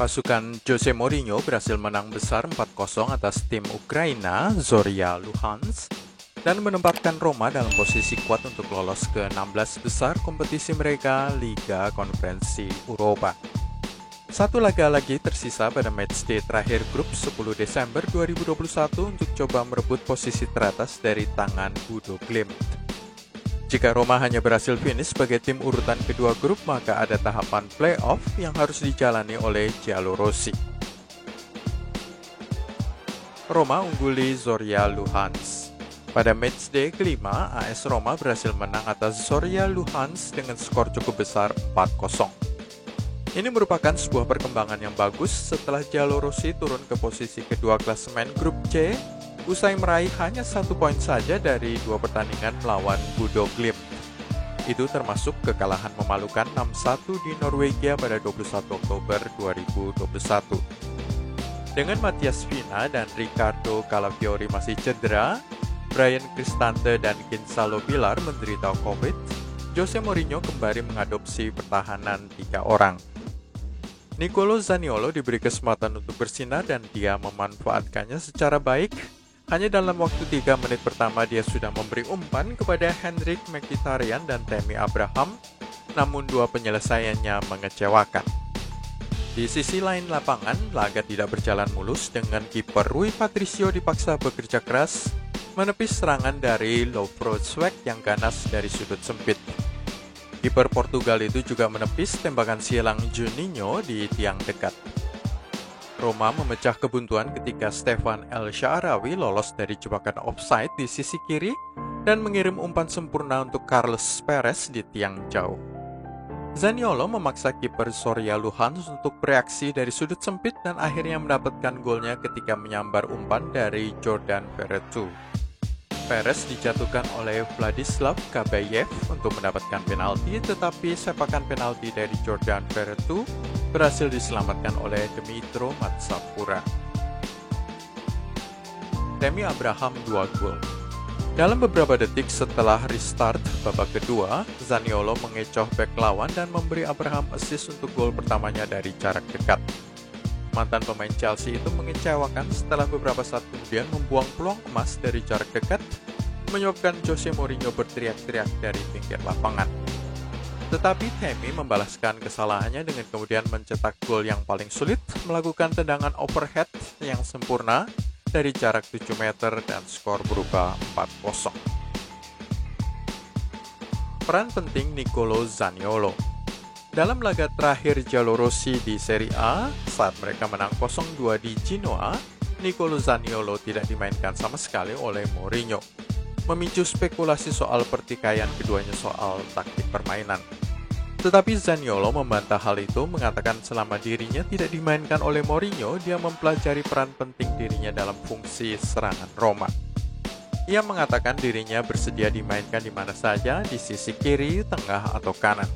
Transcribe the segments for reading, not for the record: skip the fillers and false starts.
Pasukan Jose Mourinho berhasil menang besar 4-0 atas tim Ukraina Zorya Luhansk dan menempatkan Roma dalam posisi kuat untuk lolos ke 16 besar kompetisi mereka Liga Konferensi Eropa. Satu laga lagi tersisa pada matchday terakhir grup 10 Desember 2021 untuk coba merebut posisi teratas dari tangan Bodo Glimt. Jika Roma hanya berhasil finish sebagai tim urutan kedua grup, maka ada tahapan play-off yang harus dijalani oleh Giallorossi. Roma ungguli Zorya Luhansk. Pada matchday kelima, AS Roma berhasil menang atas Zorya Luhansk dengan skor cukup besar 4-0. Ini merupakan sebuah perkembangan yang bagus setelah Giallorossi turun ke posisi kedua klasemen grup C, usai meraih hanya 1 poin saja dari 2 pertandingan melawan Bodo Glimt. Itu termasuk kekalahan memalukan 6-1 di Norwegia pada 21 Oktober 2021. Dengan Matias Vina dan Riccardo Calafiori masih cedera, Bryan Cristante dan Gonzalo Villar menderita COVID, Jose Mourinho kembali mengadopsi pertahanan 3 orang. Nicolo Zaniolo diberi kesempatan untuk bersinar dan dia memanfaatkannya secara baik. Hanya dalam waktu 3 menit pertama dia sudah memberi umpan kepada Henrik Mkhitaryan dan Tammy Abraham, namun 2 penyelesaiannya mengecewakan. Di sisi lain lapangan, laga tidak berjalan mulus dengan kiper Rui Patricio dipaksa bekerja keras menepis serangan dari Lovro Zwick yang ganas dari sudut sempit. Kiper Portugal itu juga menepis tembakan silang Juninho di tiang dekat. Roma memecah kebuntuan ketika Stefan El Shaarawy lolos dari jebakan offside di sisi kiri dan mengirim umpan sempurna untuk Carles Perez di tiang jauh. Zaniolo memaksa kiper Zorya Luhansk untuk bereaksi dari sudut sempit dan akhirnya mendapatkan golnya ketika menyambar umpan dari Jordan Veretout. Perez dijatuhkan oleh Vladislav Kabayev untuk mendapatkan penalti, tetapi sepakan penalti dari Jordan Veretout berhasil diselamatkan oleh Dmytro Matsapura. Tammy Abraham 2 gol. Dalam beberapa detik setelah restart babak kedua, Zaniolo mengecoh bek lawan dan memberi Abraham assist untuk gol pertamanya dari jarak dekat. Mantan pemain Chelsea itu mengecewakan setelah beberapa saat kemudian membuang peluang emas dari jarak dekat, menyebabkan Jose Mourinho berteriak-teriak dari pinggir lapangan. Tetapi Tammy membalaskan kesalahannya dengan kemudian mencetak gol yang paling sulit, melakukan tendangan overhead yang sempurna dari jarak 7 meter dan skor berubah 4-0. Peran penting Nicolo Zaniolo. Dalam laga terakhir Giallorossi di Serie A, saat mereka menang 0-2 di Genoa, Nicolo Zaniolo tidak dimainkan sama sekali oleh Mourinho, memicu spekulasi soal pertikaian keduanya soal taktik permainan. Tetapi Zaniolo membantah hal itu, mengatakan selama dirinya tidak dimainkan oleh Mourinho, dia mempelajari peran penting dirinya dalam fungsi serangan Roma. Ia mengatakan dirinya bersedia dimainkan di mana saja, di sisi kiri, tengah, atau kanan.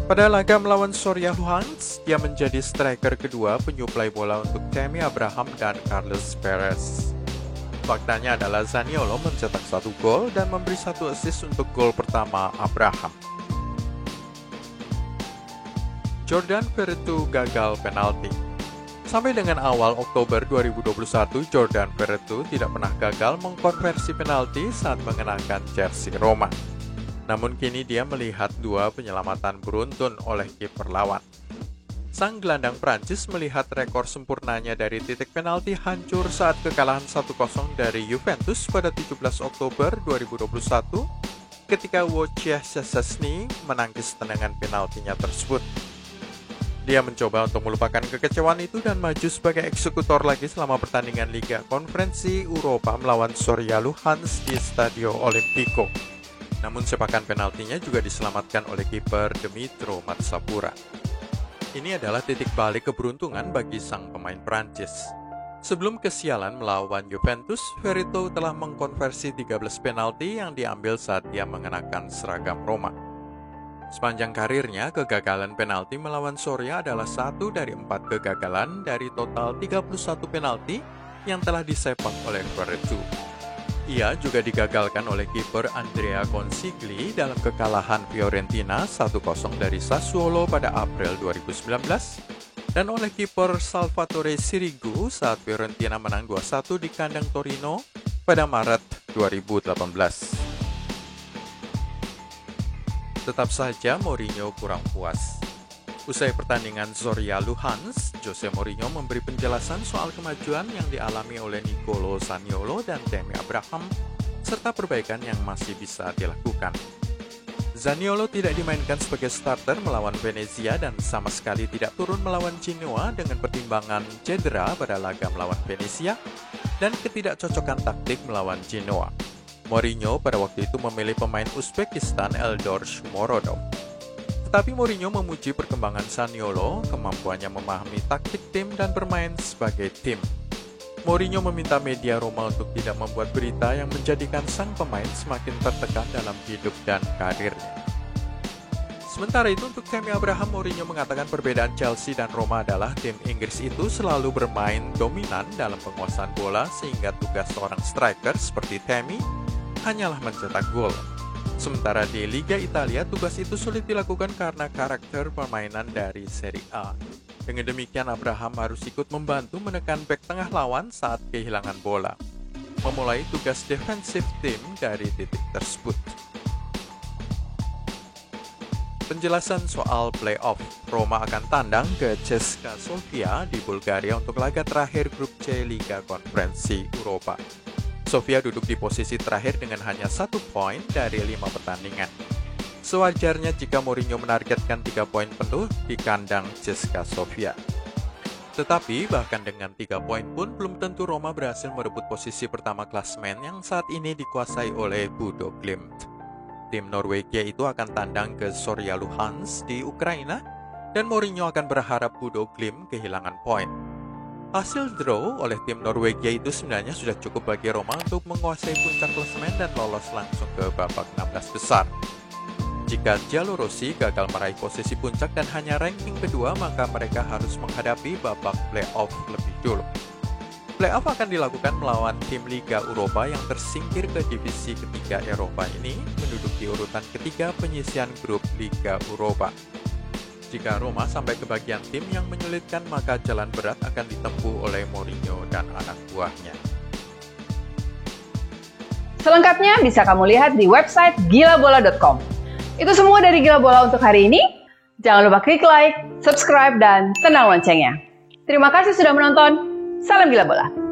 Pada laga melawan Zorya Luhansk, dia menjadi striker kedua penyuplai bola untuk Tammy Abraham dan Carles Perez. Faktanya adalah Zaniolo mencetak 1 gol dan memberi 1 assist untuk gol pertama Abraham. Jordan Veretout gagal penalti. Sampai dengan awal Oktober 2021, Jordan Veretout tidak pernah gagal mengkonversi penalti saat mengenakan jersey Roma. Namun kini dia melihat 2 penyelamatan beruntun oleh kiper lawan. Sang gelandang Prancis melihat rekor sempurnanya dari titik penalti hancur saat kekalahan 1-0 dari Juventus pada 17 Oktober 2021 ketika Wojciech Szczęsny menangkis tendangan penaltinya tersebut. Dia mencoba untuk melupakan kekecewaan itu dan maju sebagai eksekutor lagi selama pertandingan Liga Konferensi Eropa melawan Zorya Luhansk di Stadio Olimpico. Namun sepakan penaltinya juga diselamatkan oleh kiper Dmytro Matsapura. Ini adalah titik balik keberuntungan bagi sang pemain Prancis. Sebelum kesialan melawan Juventus, Veretout telah mengkonversi 13 penalti yang diambil saat dia mengenakan seragam Roma. Sepanjang karirnya, kegagalan penalti melawan Zorya adalah 1 dari 4 kegagalan dari total 31 penalti yang telah disepak oleh Veretout. Ia juga digagalkan oleh kiper Andrea Consigli dalam kekalahan Fiorentina 1-0 dari Sassuolo pada April 2019 dan oleh kiper Salvatore Sirigu saat Fiorentina menang 2-1 di kandang Torino pada Maret 2018. Tetap saja Mourinho kurang puas. Usai pertandingan Zorya Luhansk, Jose Mourinho memberi penjelasan soal kemajuan yang dialami oleh Nicolo Zaniolo dan Tammy Abraham, serta perbaikan yang masih bisa dilakukan. Zaniolo tidak dimainkan sebagai starter melawan Venezia dan sama sekali tidak turun melawan Genoa dengan pertimbangan cedera pada laga melawan Venezia dan ketidakcocokan taktik melawan Genoa. Mourinho pada waktu itu memilih pemain Uzbekistan Eldor Shomurodov. Tetapi Mourinho memuji perkembangan Zaniolo, kemampuannya memahami taktik tim dan bermain sebagai tim. Mourinho meminta media Roma untuk tidak membuat berita yang menjadikan sang pemain semakin tertekan dalam hidup dan karirnya. Sementara itu untuk Tammy Abraham, Mourinho mengatakan perbedaan Chelsea dan Roma adalah tim Inggris itu selalu bermain dominan dalam penguasaan bola sehingga tugas seorang striker seperti Tammy hanyalah mencetak gol. Sementara di Liga Italia, tugas itu sulit dilakukan karena karakter permainan dari Serie A. Dengan demikian, Abraham harus ikut membantu menekan bek tengah lawan saat kehilangan bola, memulai tugas defensif tim dari titik tersebut. Penjelasan soal playoff, Roma akan tandang ke CSKA Sofia di Bulgaria untuk laga terakhir grup C Liga Konferensi Eropa. Sofia duduk di posisi terakhir dengan hanya 1 poin dari 5 pertandingan. Sewajarnya jika Mourinho menargetkan 3 poin penuh di kandang CSKA Sofia. Tetapi bahkan dengan 3 poin pun belum tentu Roma berhasil merebut posisi pertama klasemen yang saat ini dikuasai oleh Bodo Glimt. Tim Norwegia itu akan tandang ke Zorya Luhansk di Ukraina dan Mourinho akan berharap Bodo Glimt kehilangan poin. Hasil draw oleh tim Norwegia itu sebenarnya sudah cukup bagi Roma untuk menguasai puncak klasemen dan lolos langsung ke babak 16 besar. Jika Giallorossi gagal meraih posisi puncak dan hanya ranking kedua, maka mereka harus menghadapi babak playoff lebih dulu. Playoff akan dilakukan melawan tim Liga Eropa yang tersingkir ke divisi ketiga Eropa ini, menduduki urutan ketiga penyisian grup Liga Eropa. Jika Roma sampai ke bagian tim yang menyulitkan, maka jalan berat akan ditempuh oleh Mourinho dan anak buahnya. Selengkapnya bisa kamu lihat di website gilabola.com. Itu semua dari Gila Bola untuk hari ini. Jangan lupa klik like, subscribe, dan tenang loncengnya. Terima kasih sudah menonton. Salam Gila Bola.